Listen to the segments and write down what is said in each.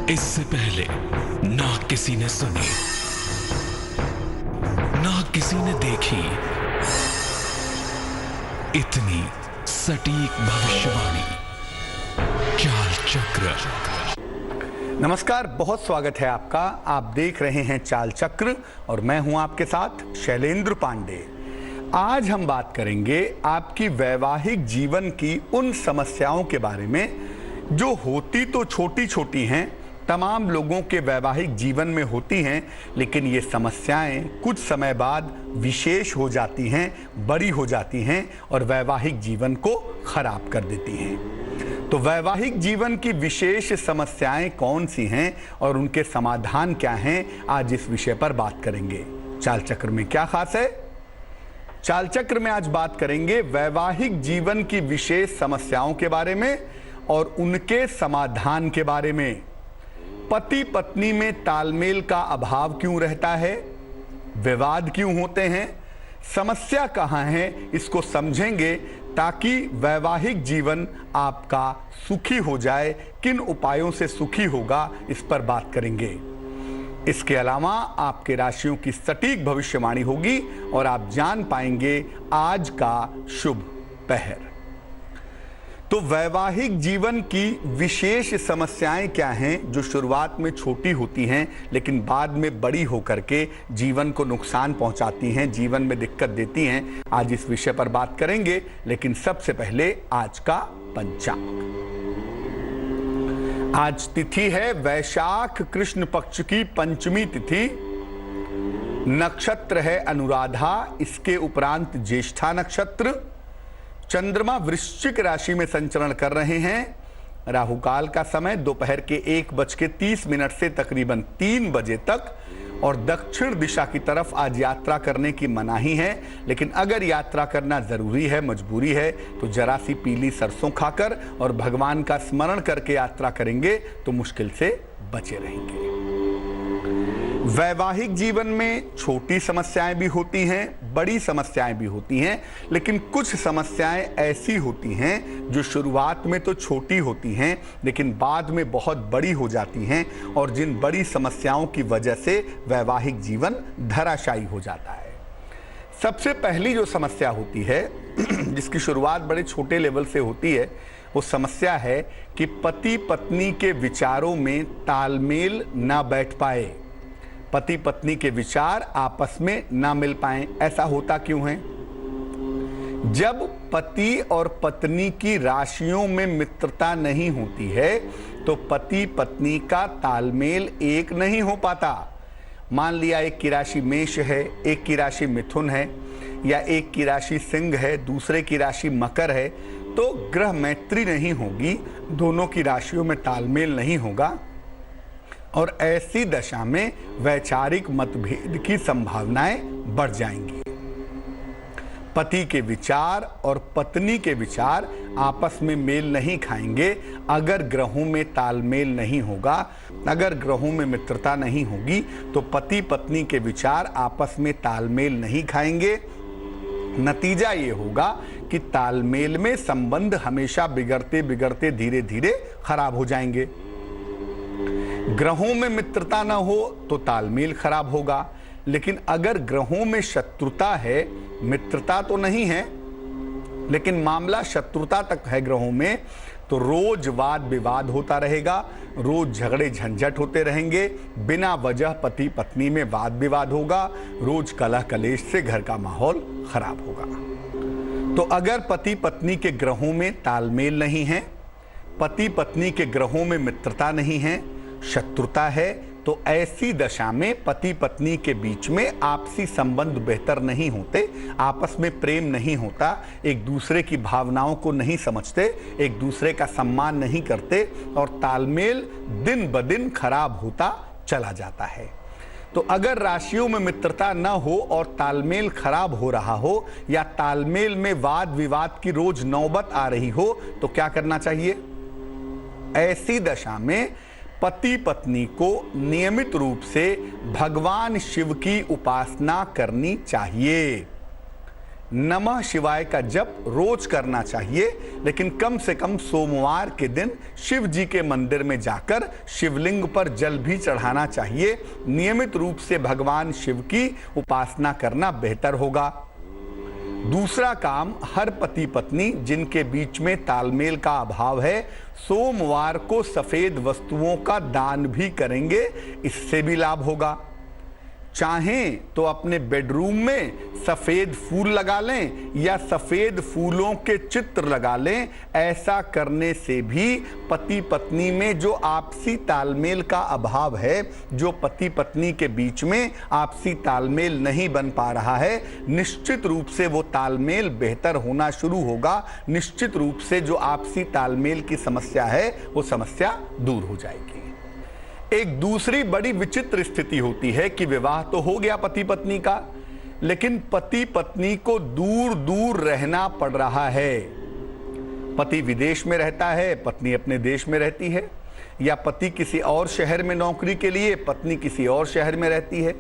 इससे पहले ना किसी ने सुनी, ना किसी ने देखी इतनी सटीक भविष्यवाणी। चाल चक्र। नमस्कार, बहुत स्वागत है आपका। आप देख रहे हैं चाल चक्र और मैं हूं आपके साथ शैलेंद्र पांडे। आज हम बात करेंगे आपकी वैवाहिक जीवन की उन समस्याओं के बारे में जो होती तो छोटी छोटी हैं, तमाम लोगों के वैवाहिक जीवन में होती हैं, लेकिन ये समस्याएं कुछ समय बाद विशेष हो जाती हैं, बड़ी हो जाती हैं और वैवाहिक जीवन को खराब कर देती हैं। तो वैवाहिक जीवन की विशेष समस्याएं कौन सी हैं और उनके समाधान क्या हैं, आज इस विषय पर बात करेंगे। चाल चक्र में क्या खास है? चाल चक्र में आज बात करेंगे वैवाहिक जीवन की विशेष समस्याओं के बारे में और उनके समाधान के बारे में। पति पत्नी में तालमेल का अभाव क्यों रहता है, विवाद क्यों होते हैं, समस्या कहाँ है, इसको समझेंगे ताकि वैवाहिक जीवन आपका सुखी हो जाए। किन उपायों से सुखी होगा, इस पर बात करेंगे। इसके अलावा आपके राशियों की सटीक भविष्यवाणी होगी और आप जान पाएंगे आज का शुभ पहर। तो वैवाहिक जीवन की विशेष समस्याएं क्या हैं जो शुरुआत में छोटी होती हैं लेकिन बाद में बड़ी होकर के जीवन को नुकसान पहुंचाती हैं, जीवन में दिक्कत देती हैं। आज इस विषय पर बात करेंगे, लेकिन सबसे पहले आज का पंचांग। आज तिथि है वैशाख कृष्ण पक्ष की पंचमी तिथि। नक्षत्र है अनुराधा, इसके उपरांत ज्येष्ठा नक्षत्र। चंद्रमा वृश्चिक राशि में संचरण कर रहे हैं। राहु काल का समय दोपहर के 1:30 से तकरीबन 3 बजे तक और दक्षिण दिशा की तरफ आज यात्रा करने की मनाही है, लेकिन अगर यात्रा करना जरूरी है, मजबूरी है, तो जरा सी पीली सरसों खाकर और भगवान का स्मरण करके यात्रा करेंगे तो मुश्किल से बचे रहेंगे। वैवाहिक जीवन में छोटी समस्याएं भी होती हैं, बड़ी समस्याएं भी होती हैं, लेकिन कुछ समस्याएं ऐसी होती हैं जो शुरुआत में तो छोटी होती हैं लेकिन बाद में बहुत बड़ी हो जाती हैं और जिन बड़ी समस्याओं की वजह से वैवाहिक जीवन धराशायी हो जाता है। सबसे पहली जो समस्या होती है जिसकी शुरुआत बड़े छोटे लेवल से होती है, वो समस्या है कि पति पत्नी के विचारों में तालमेल ना बैठ पाए, पति पत्नी के विचार आपस में ना मिल पाएं। ऐसा होता क्यों है? जब पति और पत्नी की राशियों में मित्रता नहीं होती है तो पति पत्नी का तालमेल एक नहीं हो पाता। मान लिया एक की राशि मेष है, एक की राशि मिथुन है, या एक की राशि सिंह है, दूसरे की राशि मकर है, तो ग्रह मैत्री नहीं होगी, दोनों की राशियों में तालमेल नहीं होगा और ऐसी दशा में वैचारिक मतभेद की संभावनाएं बढ़ जाएंगी। पति के विचार और पत्नी के विचार आपस में मेल नहीं खाएंगे अगर ग्रहों में तालमेल नहीं होगा। अगर ग्रहों में मित्रता नहीं होगी तो पति पत्नी के विचार आपस में तालमेल नहीं खाएंगे। नतीजा ये होगा कि तालमेल में संबंध हमेशा बिगड़ते बिगड़ते धीरे धीरे खराब हो जाएंगे। ग्रहों में मित्रता न हो तो तालमेल खराब होगा, लेकिन अगर ग्रहों में शत्रुता है, मित्रता तो नहीं है लेकिन मामला शत्रुता तक है ग्रहों में, तो रोज वाद विवाद होता रहेगा, रोज झगड़े झंझट होते रहेंगे, बिना वजह पति पत्नी में वाद विवाद होगा, रोज कलह कलेश से घर का माहौल खराब होगा। तो अगर पति पत्नी के ग्रहों में तालमेल नहीं है, पति पत्नी के ग्रहों में मित्रता नहीं है, शत्रुता है, तो ऐसी दशा में पति पत्नी के बीच में आपसी संबंध बेहतर नहीं होते, आपस में प्रेम नहीं होता, एक दूसरे की भावनाओं को नहीं समझते, एक दूसरे का सम्मान नहीं करते और तालमेल दिन ब दिन खराब होता चला जाता है। तो अगर राशियों में मित्रता न हो और तालमेल खराब हो रहा हो या तालमेल में वाद विवाद की रोज नौबत आ रही हो तो क्या करना चाहिए? ऐसी दशा में पति पत्नी को नियमित रूप से भगवान शिव की उपासना करनी चाहिए। नमः शिवाय का जप रोज करना चाहिए, लेकिन कम से कम सोमवार के दिन शिव जी के मंदिर में जाकर शिवलिंग पर जल भी चढ़ाना चाहिए। नियमित रूप से भगवान शिव की उपासना करना बेहतर होगा। दूसरा काम, हर पति पत्नी जिनके बीच में तालमेल का अभाव है, सोमवार को सफेद वस्तुओं का दान भी करेंगे, इससे भी लाभ होगा। चाहें तो अपने बेडरूम में सफेद फूल लगा लें या सफेद फूलों के चित्र लगा लें। ऐसा करने से भी पति पत्नी में जो आपसी तालमेल का अभाव है, जो पति पत्नी के बीच में आपसी तालमेल नहीं बन पा रहा है, निश्चित रूप से वो तालमेल बेहतर होना शुरू होगा। निश्चित रूप से जो आपसी तालमेल की समस्या है वो समस्या दूर हो जाएगी। एक दूसरी बड़ी विचित्र स्थिति होती है कि विवाह तो हो गया पति पत्नी का, लेकिन पति पत्नी को दूर दूर रहना पड़ रहा है। पति विदेश में रहता है, पत्नी अपने देश में रहती है, या पति किसी और शहर में नौकरी के लिए, पत्नी किसी और शहर में रहती है।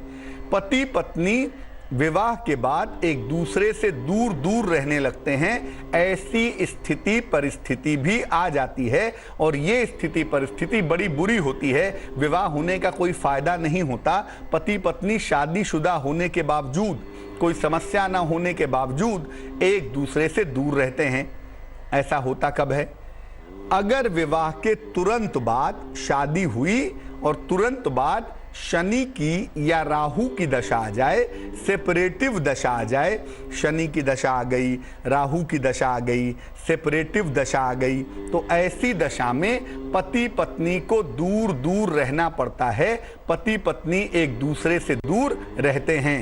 पति पत्नी विवाह के बाद एक दूसरे से दूर दूर रहने लगते हैं। ऐसी स्थिति परिस्थिति भी आ जाती है और ये स्थिति परिस्थिति बड़ी बुरी होती है। विवाह होने का कोई फायदा नहीं होता। पति पत्नी शादीशुदा होने के बावजूद, कोई समस्या ना होने के बावजूद एक दूसरे से दूर रहते हैं। ऐसा होता कब है? अगर विवाह के तुरंत बाद शादी हुई और तुरंत बाद शनि की या राहु की दशा आ जाए, सेपरेटिव दशा आ जाए, शनि की दशा आ गई, राहु की दशा आ गई, सेपरेटिव दशा आ गई, तो ऐसी दशा में पति पत्नी को दूर दूर रहना पड़ता है। पति पत्नी एक दूसरे से दूर रहते हैं।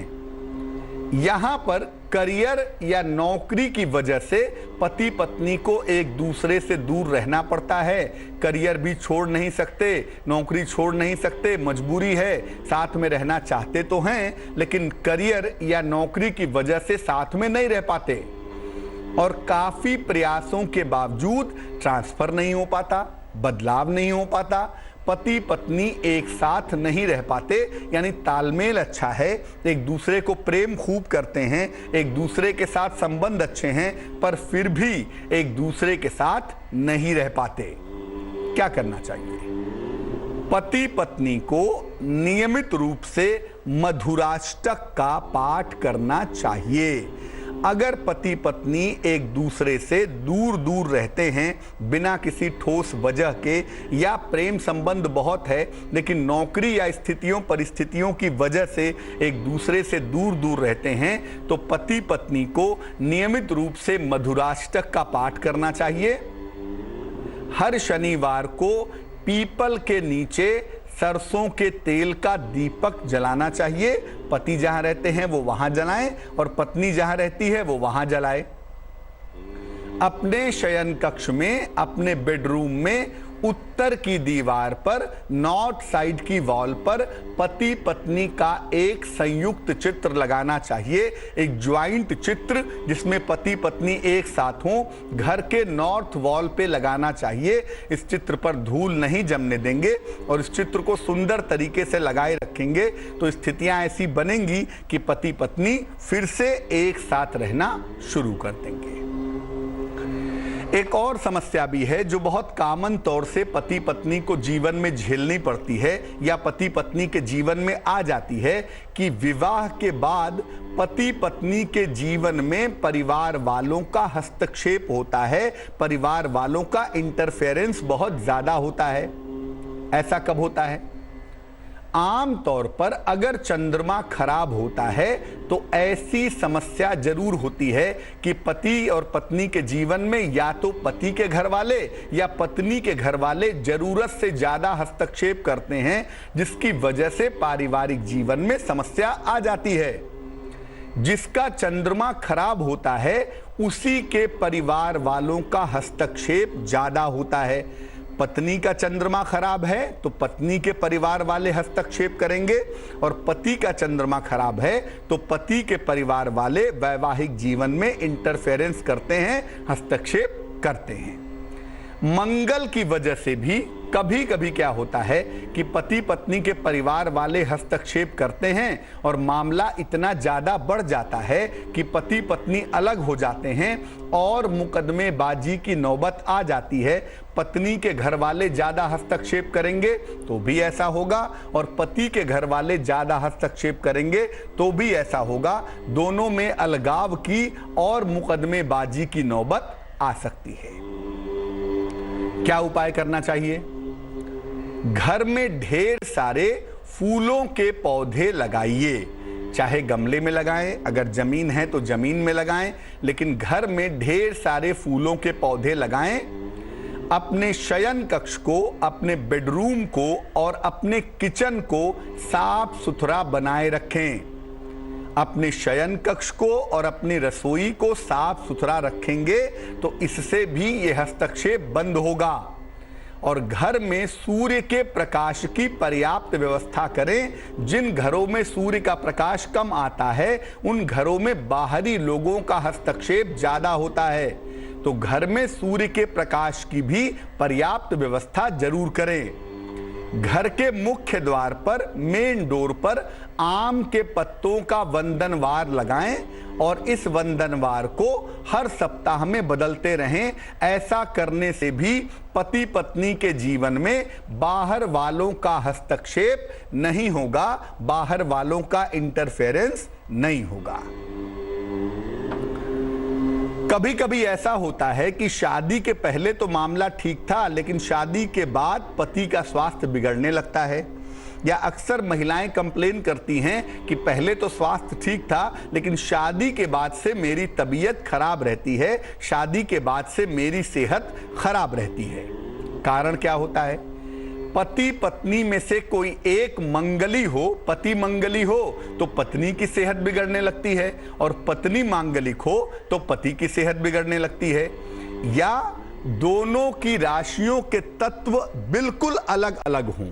यहाँ पर करियर या नौकरी की वजह से पति पत्नी को एक दूसरे से दूर रहना पड़ता है। करियर भी छोड़ नहीं सकते, नौकरी छोड़ नहीं सकते, मजबूरी है। साथ में रहना चाहते तो हैं, लेकिन करियर या नौकरी की वजह से साथ में नहीं रह पाते और काफी प्रयासों के बावजूद ट्रांसफर नहीं हो पाता, बदलाव नहीं हो पाता, पति पत्नी एक साथ नहीं रह पाते। यानी तालमेल अच्छा है, एक दूसरे को प्रेम खूब करते हैं, एक दूसरे के साथ संबंध अच्छे हैं, पर फिर भी एक दूसरे के साथ नहीं रह पाते। क्या करना चाहिए? पति पत्नी को नियमित रूप से मधुराष्टक का पाठ करना चाहिए। अगर पति पत्नी एक दूसरे से दूर दूर रहते हैं बिना किसी ठोस वजह के, या प्रेम संबंध बहुत है लेकिन नौकरी या स्थितियों परिस्थितियों की वजह से एक दूसरे से दूर दूर रहते हैं, तो पति पत्नी को नियमित रूप से मधुराष्टक का पाठ करना चाहिए। हर शनिवार को पीपल के नीचे सरसों के तेल का दीपक जलाना चाहिए। पति जहां रहते हैं वो वहां जलाएं और पत्नी जहां रहती है वो वहां जलाए। अपने शयन कक्ष में, अपने बेडरूम में उत्तर की दीवार पर, नॉर्थ साइड की वॉल पर पति पत्नी का एक संयुक्त चित्र लगाना चाहिए, एक ज्वाइंट चित्र जिसमें पति पत्नी एक साथ हों, घर के नॉर्थ वॉल पे लगाना चाहिए। इस चित्र पर धूल नहीं जमने देंगे और इस चित्र को सुंदर तरीके से लगाए रखेंगे तो स्थितियां ऐसी बनेंगी कि पति पत्नी फिर से एक साथ रहना शुरू कर देंगे। एक और समस्या भी है जो बहुत कॉमन तौर से पति पत्नी को जीवन में झेलनी पड़ती है या पति पत्नी के जीवन में आ जाती है कि विवाह के बाद पति पत्नी के जीवन में परिवार वालों का हस्तक्षेप होता है, परिवार वालों का इंटरफेरेंस बहुत ज्यादा होता है। ऐसा कब होता है? आम तौर पर अगर चंद्रमा खराब होता है तो ऐसी समस्या जरूर होती है कि पति और पत्नी के जीवन में या तो पति के घर वाले या पत्नी के घर वाले जरूरत से ज्यादा हस्तक्षेप करते हैं, जिसकी वजह से पारिवारिक जीवन में समस्या आ जाती है। जिसका चंद्रमा खराब होता है उसी के परिवार वालों का हस्तक्षेप ज्यादा होता है। पत्नी का चंद्रमा खराब है तो पत्नी के परिवार वाले हस्तक्षेप करेंगे, और पति का चंद्रमा खराब है तो पति के परिवार वाले वैवाहिक जीवन में इंटरफेरेंस करते हैं, हस्तक्षेप करते हैं। मंगल की वजह से भी कभी कभी क्या होता है कि पति पत्नी के परिवार वाले हस्तक्षेप करते हैं और मामला इतना ज्यादा बढ़ जाता है कि पति पत्नी अलग हो जाते हैं और मुकदमेबाजी की नौबत आ जाती है। पत्नी के घर वाले ज्यादा हस्तक्षेप करेंगे तो भी ऐसा होगा और पति के घर वाले ज्यादा हस्तक्षेप करेंगे तो भी ऐसा होगा। दोनों में अलगाव की और मुकदमेबाजी की नौबत आ सकती है। क्या उपाय करना चाहिए? घर में ढेर सारे फूलों के पौधे लगाइए, चाहे गमले में लगाएं, अगर जमीन है तो जमीन में लगाएं, लेकिन घर में ढेर सारे फूलों के पौधे लगाएं। अपने शयन कक्ष को, अपने बेडरूम को और अपने किचन को साफ सुथरा बनाए रखें। अपने शयन कक्ष को और अपनी रसोई को साफ सुथरा रखेंगे तो इससे भी ये हस्तक्षेप बंद होगा। और घर में सूर्य के प्रकाश की पर्याप्त व्यवस्था करें। जिन घरों में सूर्य का प्रकाश कम आता है उन घरों में बाहरी लोगों का हस्तक्षेप ज्यादा होता है, तो घर में सूर्य के प्रकाश की भी पर्याप्त व्यवस्था जरूर करें। घर के मुख्य द्वार पर, मेन डोर पर आम के पत्तों का वंदनवार लगाएं और इस वंदनवार को हर सप्ताह में बदलते रहें। ऐसा करने से भी पति पत्नी के जीवन में बाहर वालों का हस्तक्षेप नहीं होगा, बाहर वालों का इंटरफेरेंस नहीं होगा। कभी कभी ऐसा होता है कि शादी के पहले तो मामला ठीक था, लेकिन शादी के बाद पति का स्वास्थ्य बिगड़ने लगता है। या अक्सर महिलाएं कंप्लेन करती हैं कि पहले तो स्वास्थ्य ठीक था लेकिन शादी के बाद से मेरी तबीयत खराब रहती है, शादी के बाद से मेरी सेहत खराब रहती है। कारण क्या होता है? पति पत्नी में से कोई एक मंगली हो, पति मंगली हो तो पत्नी की सेहत बिगड़ने लगती है, और पत्नी मांगलिक हो तो पति की सेहत बिगड़ने लगती है। या दोनों की राशियों के तत्व बिल्कुल अलग अलग हों।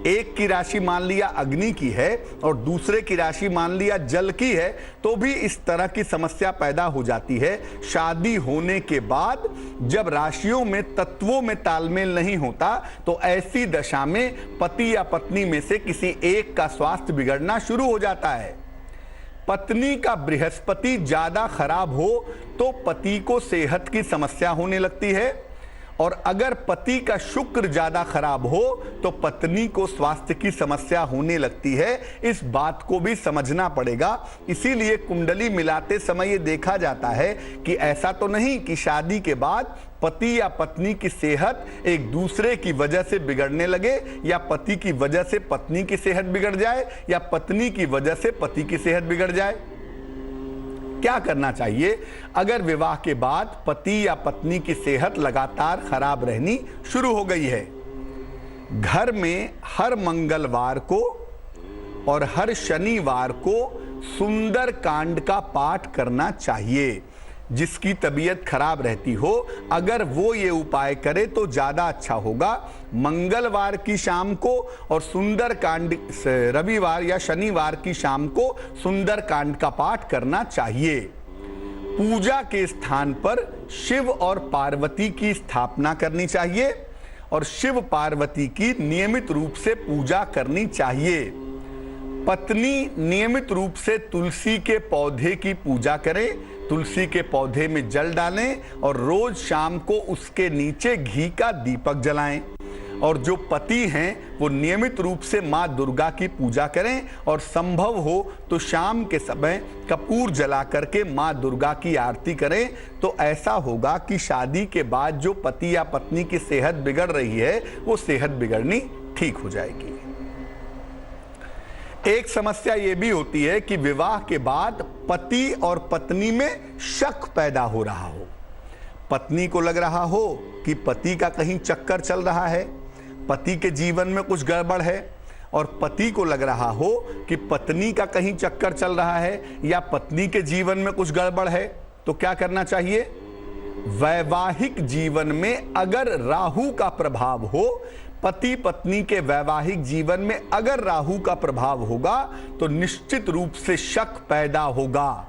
एक की राशि मान लिया अग्नि की है और दूसरे की राशि मान लिया जल की है, तो भी इस तरह की समस्या पैदा हो जाती है। शादी होने के बाद जब राशियों में, तत्वों में तालमेल नहीं होता तो ऐसी दशा में पति या पत्नी में से किसी एक का स्वास्थ्य बिगड़ना शुरू हो जाता है। पत्नी का बृहस्पति ज्यादा खराब हो तो पति को सेहत की समस्या होने लगती है, और अगर पति का शुक्र ज्यादा खराब हो तो पत्नी को स्वास्थ्य की समस्या होने लगती है। इस बात को भी समझना पड़ेगा। इसीलिए कुंडली मिलाते समय ये देखा जाता है कि ऐसा तो नहीं कि शादी के बाद पति या पत्नी की सेहत एक दूसरे की वजह से बिगड़ने लगे, या पति की वजह से पत्नी की सेहत बिगड़ जाए, या पत्नी की वजह से पति की सेहत बिगड़ जाए। क्या करना चाहिए अगर विवाह के बाद पति या पत्नी की सेहत लगातार खराब रहनी शुरू हो गई है? घर में हर मंगलवार को और हर शनिवार को सुंदर कांड का पाठ करना चाहिए। जिसकी तबीयत खराब रहती हो, अगर वो ये उपाय करे तो ज्यादा अच्छा होगा। मंगलवार की शाम को और सुंदर कांड, रविवार या शनिवार की शाम को सुंदर कांड का पाठ करना चाहिए। पूजा के स्थान पर शिव और पार्वती की स्थापना करनी चाहिए और शिव पार्वती की नियमित रूप से पूजा करनी चाहिए। पत्नी नियमित रूप से तुलसी के पौधे की पूजा करे, तुलसी के पौधे में जल डालें और रोज शाम को उसके नीचे घी का दीपक जलाएं। और जो पति हैं वो नियमित रूप से माँ दुर्गा की पूजा करें और संभव हो तो शाम के समय कपूर जला करके माँ दुर्गा की आरती करें। तो ऐसा होगा कि शादी के बाद जो पति या पत्नी की सेहत बिगड़ रही है वो सेहत बिगड़नी ठीक हो जाएगी। एक समस्या यह भी होती है कि विवाह के बाद पति और पत्नी में शक पैदा हो रहा हो। पत्नी को लग रहा हो कि पति का कहीं चक्कर चल रहा है, पति के जीवन में कुछ गड़बड़ है, और पति को लग रहा हो कि पत्नी का कहीं चक्कर चल रहा है या पत्नी के जीवन में कुछ गड़बड़ है। तो क्या करना चाहिए? वैवाहिक जीवन में अगर राहु का प्रभाव हो, पति पत्नी के वैवाहिक जीवन में अगर राहु का प्रभाव होगा तो निश्चित रूप से शक पैदा होगा।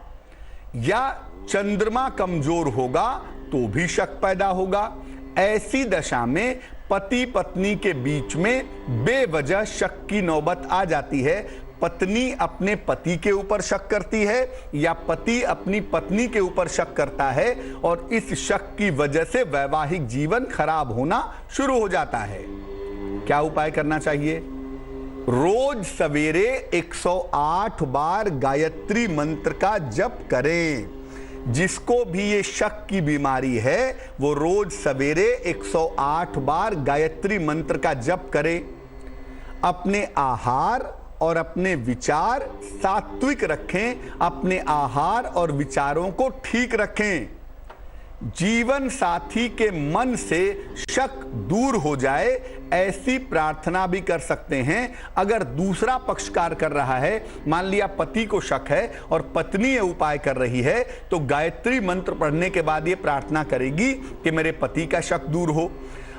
या चंद्रमा कमजोर होगा तो भी शक पैदा होगा। ऐसी दशा में पति पत्नी के बीच में बेवजह शक की नौबत आ जाती है। पत्नी अपने पति के ऊपर शक करती है या पति अपनी पत्नी के ऊपर शक करता है और इस शक की वजह से वैवाहिक जीवन खराब होना शुरू हो जाता है। क्या उपाय करना चाहिए? रोज सवेरे 108 बार गायत्री मंत्र का जप करें। जिसको भी ये शक की बीमारी है वो रोज सवेरे 108 बार गायत्री मंत्र का जप करे। अपने आहार और अपने विचार सात्विक रखें, अपने आहार और विचारों को ठीक रखें। जीवन साथी के मन से शक दूर हो जाए ऐसी प्रार्थना भी कर सकते हैं। अगर दूसरा पक्षकार कर रहा है, मान लिया पति को शक है और पत्नी ये उपाय कर रही है, तो गायत्री मंत्र पढ़ने के बाद ये प्रार्थना करेगी कि मेरे पति का शक दूर हो।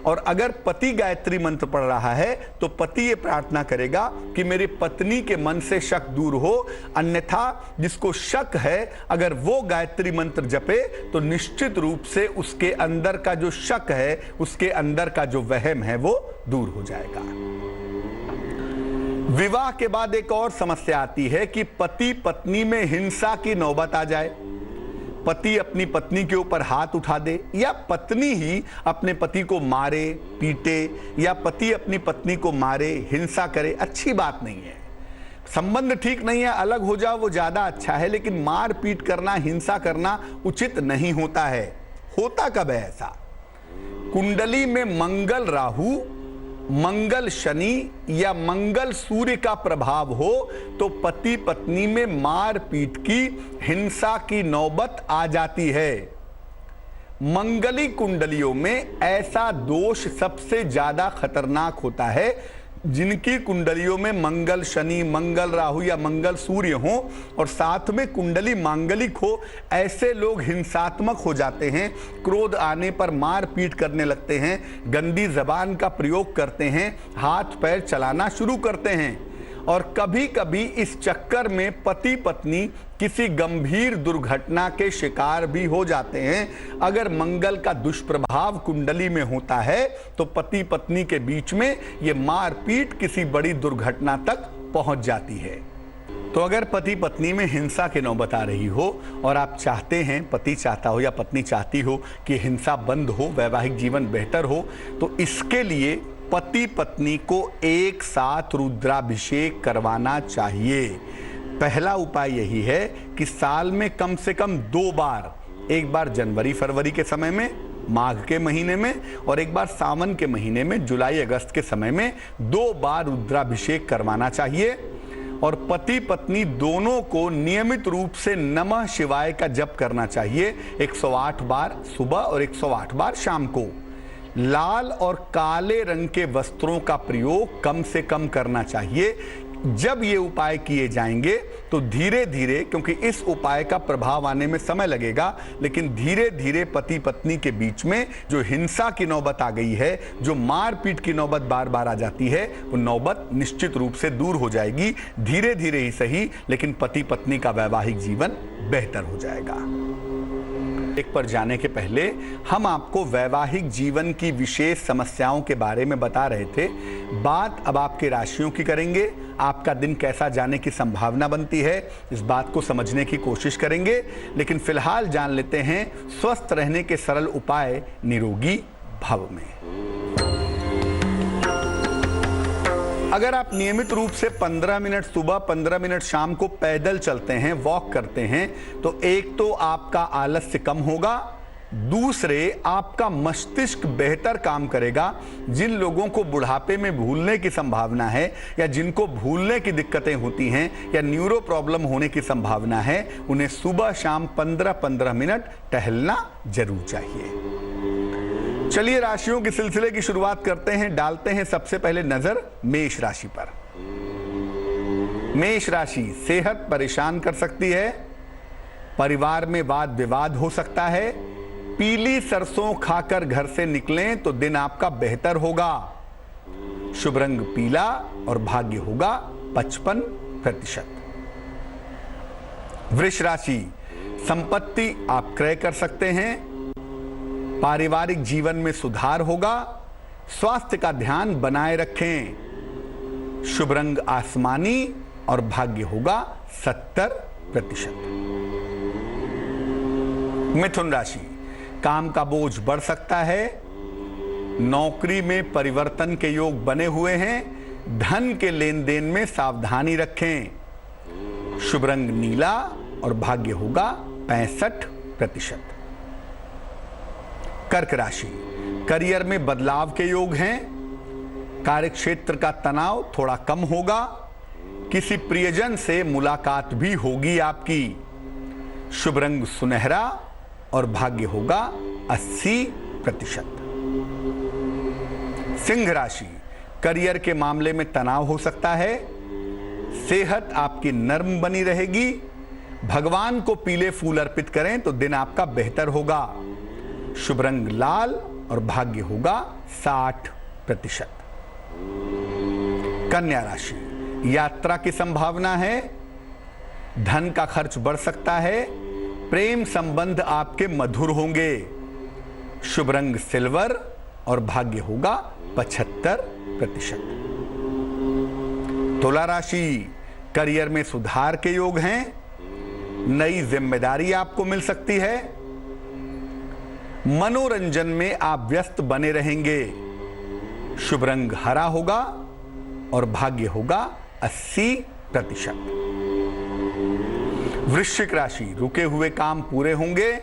और अगर पति गायत्री मंत्र पढ़ रहा है तो पति ये प्रार्थना करेगा कि मेरी पत्नी के मन से शक दूर हो। अन्यथा जिसको शक है अगर वो गायत्री मंत्र जपे तो निश्चित रूप से उसके अंदर का जो शक है, उसके अंदर का जो वहम है वो दूर हो जाएगा। विवाह के बाद एक और समस्या आती है कि पति पत्नी में हिंसा की नौबत आ जाए। पति अपनी पत्नी के ऊपर हाथ उठा दे या पत्नी ही अपने पति को मारे पीटे या पति अपनी पत्नी को मारे हिंसा करे, अच्छी बात नहीं है। संबंध ठीक नहीं है, अलग हो जाओ वो ज्यादा अच्छा है, लेकिन मार पीट करना, हिंसा करना उचित नहीं होता है। होता कब है ऐसा? कुंडली में मंगल राहु, मंगल शनि या मंगल सूर्य का प्रभाव हो तो पति पत्नी में मारपीट की, हिंसा की नौबत आ जाती है। मंगली कुंडलियों में ऐसा दोष सबसे ज्यादा खतरनाक होता है जिनकी कुंडलियों में मंगल शनि, मंगल राहु या मंगल सूर्य हो और साथ में कुंडली मांगलिक हो। ऐसे लोग हिंसात्मक हो जाते हैं, क्रोध आने पर मार पीट करने लगते हैं, गंदी जबान का प्रयोग करते हैं, हाथ पैर चलाना शुरू करते हैं। और कभी कभी इस चक्कर में पति पत्नी किसी गंभीर दुर्घटना के शिकार भी हो जाते हैं। अगर मंगल का दुष्प्रभाव कुंडली में होता है तो पति पत्नी के बीच में ये मारपीट किसी बड़ी दुर्घटना तक पहुंच जाती है। तो अगर पति पत्नी में हिंसा की नौबत आ रही हो और आप चाहते हैं, पति चाहता हो या पत्नी चाहती हो कि हिंसा बंद हो, वैवाहिक जीवन बेहतर हो, तो इसके लिए पति पत्नी को एक साथ रुद्राभिषेक करवाना चाहिए। पहला उपाय यही है कि साल में कम से कम 2 बार, एक बार जनवरी फरवरी के समय में, माघ के महीने में, और एक बार सावन के महीने में, जुलाई अगस्त के समय में 2 बार रुद्राभिषेक करवाना चाहिए। और पति पत्नी दोनों को नियमित रूप से नमः शिवाय का जप करना चाहिए 108 बार सुबह और 108 बार शाम को। लाल और काले रंग के वस्त्रों का प्रयोग कम से कम करना चाहिए। जब ये उपाय किए जाएंगे तो धीरे धीरे, क्योंकि इस उपाय का प्रभाव आने में समय लगेगा, लेकिन धीरे धीरे पति पत्नी के बीच में जो हिंसा की नौबत आ गई है, जो मारपीट की नौबत बार बार आ जाती है, वो नौबत निश्चित रूप से दूर हो जाएगी। धीरे धीरे ही सही, लेकिन पति पत्नी का वैवाहिक जीवन बेहतर हो जाएगा। एक पर जाने के पहले हम आपको वैवाहिक जीवन की विशेष समस्याओं के बारे में बता रहे थे। बात अब आपके राशियों की करेंगे। आपका दिन कैसा जाने की संभावना बनती है, इस बात को समझने की कोशिश करेंगे। लेकिन फिलहाल जान लेते हैं स्वस्थ रहने के सरल उपाय निरोगी भव में। अगर आप नियमित रूप से 15 मिनट सुबह, 15 मिनट शाम को पैदल चलते हैं, वॉक करते हैं, तो एक तो आपका आलस्य कम होगा, दूसरे आपका मस्तिष्क बेहतर काम करेगा। जिन लोगों को बुढ़ापे में भूलने की संभावना है या जिनको भूलने की दिक्कतें होती हैं या न्यूरो प्रॉब्लम होने की संभावना है, उन्हें सुबह शाम 15-15 मिनट टहलना जरूर चाहिए। चलिए राशियों के सिलसिले की शुरुआत करते हैं। डालते हैं सबसे पहले नजर मेष राशि पर। मेष राशि, सेहत परेशान कर सकती है, परिवार में वाद विवाद हो सकता है। पीली सरसों खाकर घर से निकलें तो दिन आपका बेहतर होगा। शुभ रंग पीला और भाग्य होगा 55%। वृष राशि, संपत्ति आप क्रय कर सकते हैं। पारिवारिक जीवन में सुधार होगा। स्वास्थ्य का ध्यान बनाए रखें। शुभ रंग आसमानी और भाग्य होगा 70%। मिथुन राशि, काम का बोझ बढ़ सकता है। नौकरी में परिवर्तन के योग बने हुए हैं। धन के लेन देन में सावधानी रखें। शुभ रंग नीला और भाग्य होगा 65%। कर्क राशि, करियर में बदलाव के योग हैं। कार्यक्षेत्र का तनाव थोड़ा कम होगा। किसी प्रियजन से मुलाकात भी होगी आपकी। शुभ रंग सुनहरा और भाग्य होगा 80%। सिंह राशि, करियर के मामले में तनाव हो सकता है। सेहत आपकी नर्म बनी रहेगी। भगवान को पीले फूल अर्पित करें तो दिन आपका बेहतर होगा। शुभ रंग लाल और भाग्य होगा 60%। कन्या राशि, यात्रा की संभावना है। धन का खर्च बढ़ सकता है। प्रेम संबंध आपके मधुर होंगे। शुभ रंग सिल्वर और भाग्य होगा 75%। तुला राशि, करियर में सुधार के योग हैं। नई जिम्मेदारी आपको मिल सकती है। मनोरंजन में आप व्यस्त बने रहेंगे। शुभ रंग हरा होगा और भाग्य होगा 80%। वृश्चिक राशि, रुके हुए काम पूरे होंगे।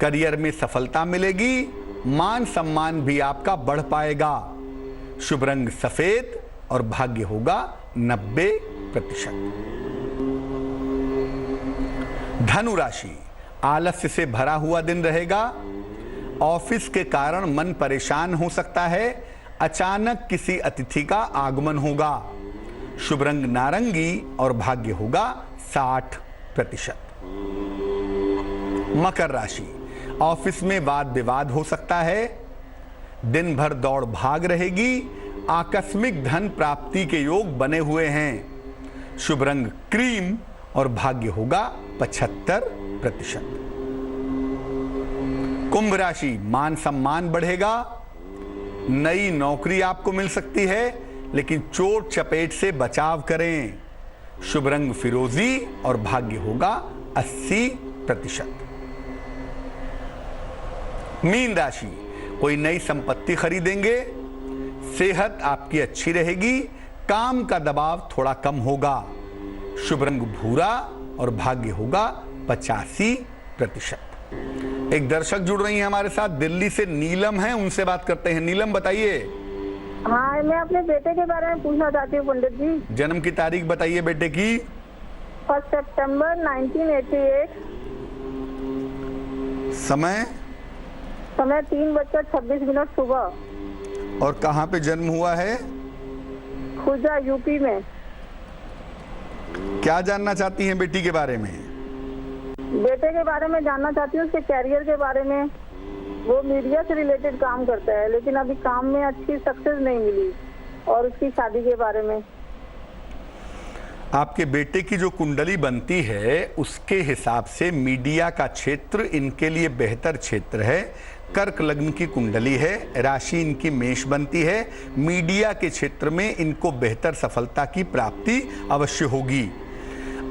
करियर में सफलता मिलेगी। मान सम्मान भी आपका बढ़ पाएगा। शुभ रंग सफेद और भाग्य होगा 90%। धनु राशि, आलस्य से भरा हुआ दिन रहेगा। ऑफिस के कारण मन परेशान हो सकता है। अचानक किसी अतिथि का आगमन होगा। शुभ रंग नारंगी और भाग्य होगा 60%। मकर राशि, ऑफिस में वाद विवाद हो सकता है। दिन भर दौड़ भाग रहेगी। आकस्मिक धन प्राप्ति के योग बने हुए हैं। शुभ रंग क्रीम और भाग्य होगा 75%। कुंभ राशि, मान सम्मान बढ़ेगा। नई नौकरी आपको मिल सकती है, लेकिन चोट चपेट से बचाव करें। शुभ रंग फिरोजी और भाग्य होगा 80%। मीन राशि, कोई नई संपत्ति खरीदेंगे। सेहत आपकी अच्छी रहेगी। काम का दबाव थोड़ा कम होगा। शुभ रंग भूरा और भाग्य होगा 85%। एक दर्शक जुड़ रही हैं हमारे साथ, दिल्ली से नीलम हैं, उनसे बात करते हैं। नीलम बताइए। हाँ, मैं अपने बेटे के बारे में पूछना चाहती हूँ पंडित जी। जन्म की तारीख बताइए बेटे की। 1 सितंबर 1988। समय 3:26 सुबह। और कहाँ पे जन्म हुआ है? खुजा, यूपी में। क्या जानना चाहती हैं बेटी के बारे में? बेटे के बारे में जानना चाहती हूँ, उसके कैरियर के बारे में। वो मीडिया से रिलेटेड काम करता है, लेकिन अभी काम में अच्छी सक्सेस नहीं मिली। और उसकी शादी के बारे में। आपके बेटे की जो कुंडली बनती है उसके हिसाब से मीडिया का क्षेत्र इनके लिए बेहतर क्षेत्र है। कर्क लग्न की कुंडली है। राशि इनकी मेष बनती है। मीडिया के क्षेत्र में इनको बेहतर सफलता की प्राप्ति अवश्य होगी।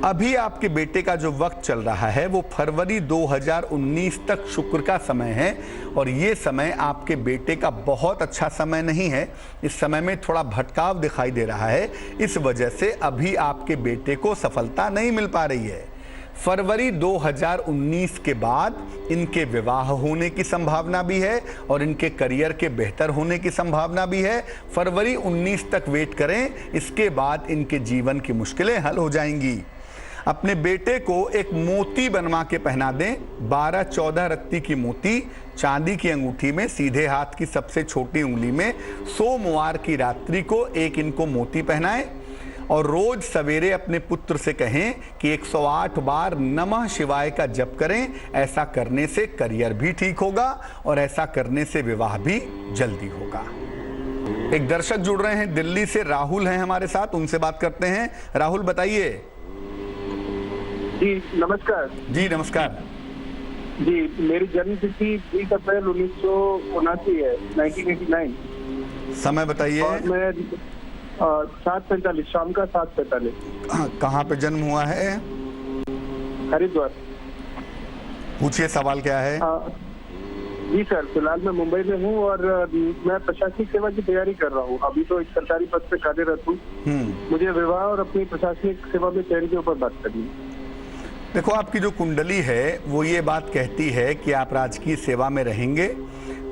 अभी आपके बेटे का जो वक्त चल रहा है वो फरवरी 2019 तक शुक्र का समय है, और ये समय आपके बेटे का बहुत अच्छा समय नहीं है। इस समय में थोड़ा भटकाव दिखाई दे रहा है। इस वजह से अभी आपके बेटे को सफलता नहीं मिल पा रही है। फरवरी 2019 के बाद इनके विवाह होने की संभावना भी है और इनके करियर के बेहतर होने की संभावना भी है। फरवरी 19 तक वेट करें, इसके बाद इनके जीवन की मुश्किलें हल हो जाएंगी। अपने बेटे को एक मोती बनवा के पहना दें। 12-14 रत्ती की मोती चांदी की अंगूठी में सीधे हाथ की सबसे छोटी उंगली में सोमवार की रात्रि को एक इनको मोती पहनाएं, और रोज सवेरे अपने पुत्र से कहें कि 108 बार नमः शिवाय का जप करें। ऐसा करने से करियर भी ठीक होगा और ऐसा करने से विवाह भी जल्दी होगा। एक दर्शक जुड़ रहे हैं दिल्ली से, राहुल हैं हमारे साथ, उनसे बात करते हैं। राहुल बताइए। जी नमस्कार। जी नमस्कार। जी, मेरी जन्म तिथि 20 अप्रैल 1979 है, 1989। समय बताइए। और मैं 7:45 शाम का 7:45। कहाँ पे जन्म हुआ है? हरिद्वार। पूछिए सवाल क्या है? जी सर, फिलहाल मैं मुंबई में हूँ और मैं प्रशासनिक सेवा की तैयारी कर रहा हूँ। अभी तो एक सरकारी पद पे कार्यरत हूँ। मुझे विवाह और अपनी प्रशासनिक सेवा में चयन के ऊपर बात करनी है। देखो, आपकी जो कुंडली है वो ये बात कहती है कि आप राजकीय सेवा में रहेंगे।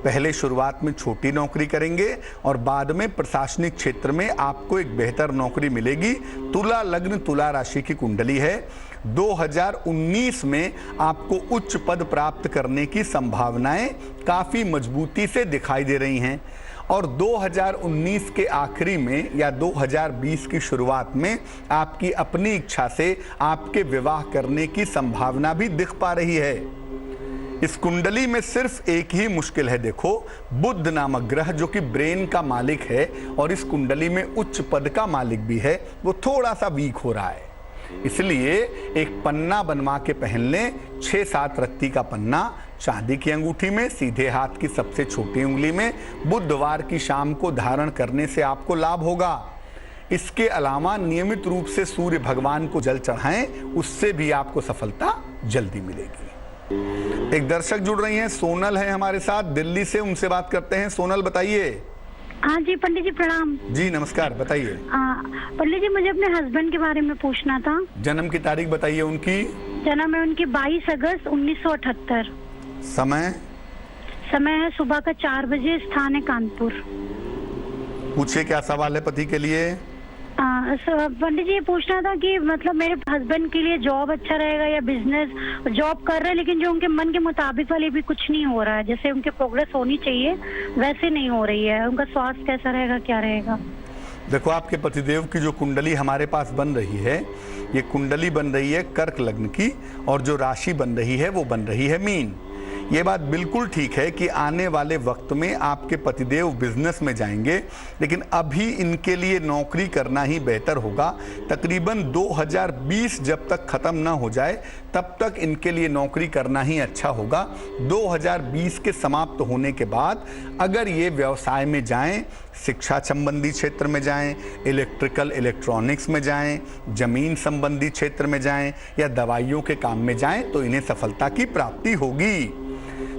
पहले शुरुआत में छोटी नौकरी करेंगे और बाद में प्रशासनिक क्षेत्र में आपको एक बेहतर नौकरी मिलेगी। तुला लग्न, तुला राशि की कुंडली है। 2019 में आपको उच्च पद प्राप्त करने की संभावनाएं काफी मजबूती से दिखाई दे रही हैं और 2019 के आखिरी में या 2020 की शुरुआत में आपकी अपनी इच्छा से आपके विवाह करने की संभावना भी दिख पा रही है। इस कुंडली में सिर्फ एक ही मुश्किल है। देखो, बुध नामक ग्रह जो कि ब्रेन का मालिक है और इस कुंडली में उच्च पद का मालिक भी है, वो थोड़ा सा वीक हो रहा है। इसलिए एक पन्ना बनवा के पहन लें, 6-7 रत्ती का पन्ना चांदी की अंगूठी में, सीधे हाथ की सबसे छोटी उंगली में, बुधवार की शाम को धारण करने से आपको लाभ होगा। इसके अलावा नियमित रूप से सूर्य भगवान को जल चढ़ाएं, उससे भी आपको सफलता जल्दी मिलेगी। एक दर्शक जुड़ रही हैं, सोनल है हमारे साथ दिल्ली से, उनसे बात करते हैं। सोनल, बताइए। हाँ जी पंडित जी, प्रणाम। जी नमस्कार, बताइए। पंडित जी, मुझे अपने हस्बैंड के बारे में पूछना था। जन्म की तारीख बताइए उनकी। जन्म है उनकी 22 अगस्त 1978। समय है सुबह का 4 बजे, स्थान है कानपुर। पूछिए क्या सवाल है पति के लिए। पंडित जी, ये पूछना था कि मतलब मेरे हस्बैंड के लिए जॉब अच्छा रहेगा या बिजनेस। जॉब कर रहे हैं लेकिन जो उनके मन के मुताबिक वाली भी कुछ नहीं हो रहा है, जैसे उनके प्रोग्रेस होनी चाहिए वैसे नहीं हो रही है। उनका स्वास्थ्य कैसा रहेगा, क्या रहेगा? देखो, आपके पतिदेव की जो कुंडली हमारे पास बन रही है, ये कुंडली बन रही है कर्क लग्न की और जो राशि बन रही है वो बन रही है मीन। ये बात बिल्कुल ठीक है कि आने वाले वक्त में आपके पतिदेव बिजनेस में जाएंगे, लेकिन अभी इनके लिए नौकरी करना ही बेहतर होगा। तकरीबन 2020 जब तक खत्म ना हो जाए तब तक इनके लिए नौकरी करना ही अच्छा होगा। 2020 के समाप्त होने के बाद अगर ये व्यवसाय में जाएं, शिक्षा संबंधी क्षेत्र में जाएं, इलेक्ट्रिकल इलेक्ट्रॉनिक्स में जाएं, जमीन संबंधी क्षेत्र में जाएं या दवाइयों के काम में जाएं तो इन्हें सफलता की प्राप्ति होगी।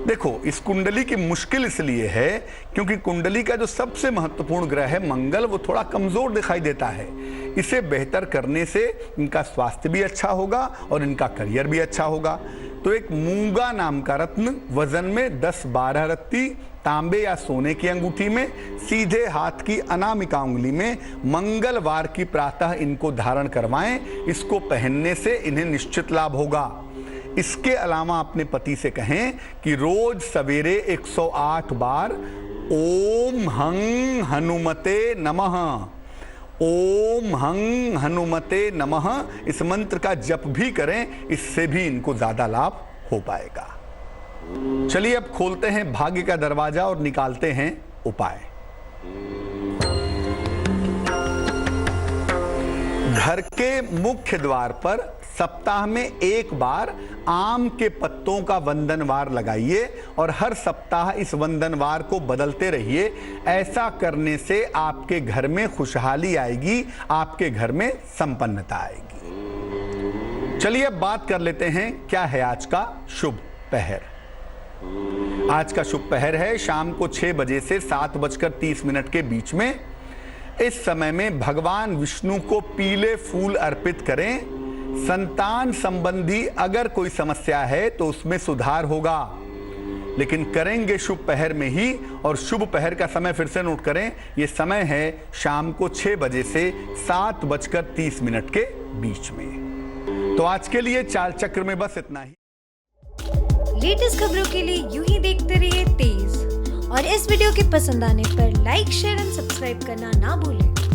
देखो, इस कुंडली की मुश्किल इसलिए है क्योंकि कुंडली का जो सबसे महत्वपूर्ण ग्रह है मंगल, वो थोड़ा कमजोर दिखाई देता है। इसे बेहतर करने से इनका स्वास्थ्य भी अच्छा होगा और इनका करियर भी अच्छा होगा। तो एक मूंगा नाम का रत्न वजन में 10-12 रत्ती तांबे या सोने की अंगूठी में, सीधे हाथ की अनामिका उंगली में मंगलवार की प्रातः इनको धारण करवाएं। इसको पहनने से इन्हें निश्चित लाभ होगा। इसके अलावा अपने पति से कहें कि रोज सवेरे 108 बार ओम हं हनुमते नमः, ओम हं हनुमते नमः इस मंत्र का जप भी करें, इससे भी इनको ज्यादा लाभ हो पाएगा। चलिए अब खोलते हैं भाग्य का दरवाजा और निकालते हैं उपाय। घर के मुख्य द्वार पर सप्ताह में एक बार आम के पत्तों का वंदनवार लगाइए और हर सप्ताह इस वंदनवार को बदलते रहिए। ऐसा करने से आपके घर में खुशहाली आएगी, आपके घर में संपन्नता आएगी। चलिए अब बात कर लेते हैं क्या है आज का शुभ पहर। आज का शुभ पहर है शाम को 6 बजे से 7:30 के बीच में। इस समय में भगवान विष्णु को पीले फूल अर्पित करें। संतान संबंधी अगर कोई समस्या है तो उसमें सुधार होगा, लेकिन करेंगे शुभ पहर में ही। और शुभ पहर का समय फिर से नोट करें, ये समय है शाम को 6 बजे से 7:30 के बीच में। तो आज के लिए चाल चक्र में बस इतना ही। लेटेस्ट खबरों के लिए यूं ही देखते रहिए तेज, और इस वीडियो के पसंद आने पर लाइक, शेयर एंड सब्सक्राइब करना ना भूलें।